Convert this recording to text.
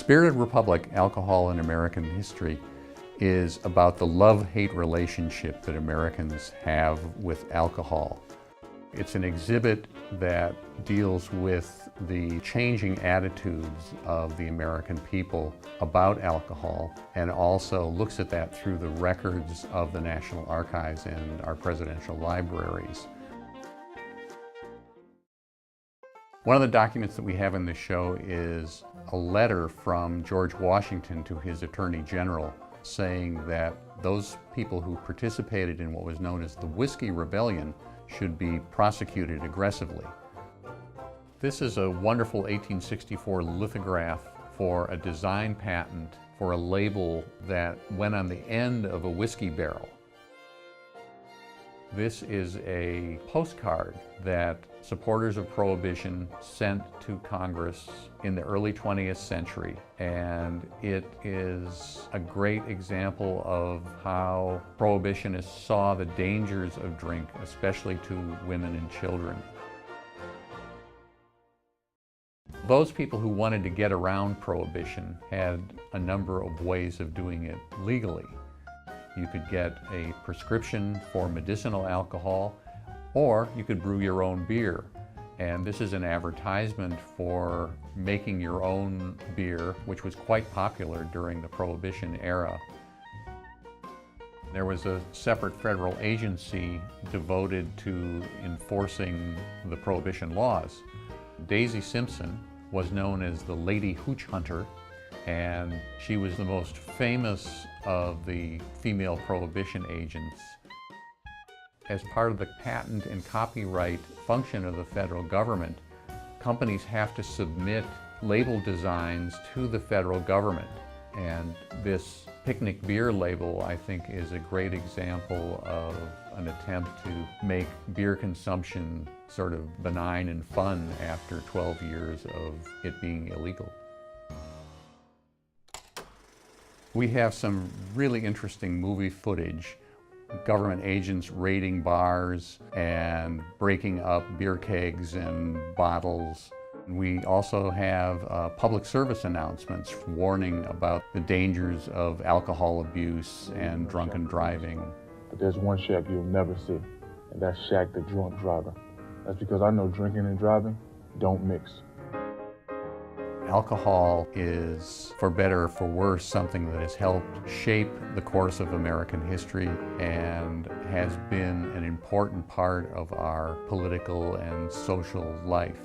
Spirited Republic, Alcohol in American History is about the love-hate relationship that Americans have with alcohol. It's an exhibit that deals with the changing attitudes of the American people about alcohol and also looks at that through the records of the National Archives and our presidential libraries. One of the documents that we have in this show is a letter from George Washington to his Attorney General saying that those people who participated in what was known as the Whiskey Rebellion should be prosecuted aggressively. This is a wonderful 1864 lithograph for a design patent for a label that went on the end of a whiskey barrel. This is a postcard that supporters of Prohibition sent to Congress in the early 20th century, and it is a great example of how Prohibitionists saw the dangers of drink, especially to women and children. Those people who wanted to get around Prohibition had a number of ways of doing it legally. You could get a prescription for medicinal alcohol, or you could brew your own beer. And this is an advertisement for making your own beer, which was quite popular during the Prohibition era. There was a separate federal agency devoted to enforcing the Prohibition laws. Daisy Simpson was known as the Lady Hooch Hunter, and she was the most famous of the female Prohibition agents. As part of the patent and copyright function of the federal government, companies have to submit label designs to the federal government. And this picnic beer label, I think, is a great example of an attempt to make beer consumption sort of benign and fun after 12 years of it being illegal. We have some really interesting movie footage, government agents raiding bars and breaking up beer kegs and bottles. We also have public service announcements warning about the dangers of alcohol abuse and drunken driving. But there's one shack you'll never see, and that's Shack the Drunk Driver. That's because I know drinking and driving don't mix. Alcohol is, for better or for worse, something that has helped shape the course of American history and has been an important part of our political and social life.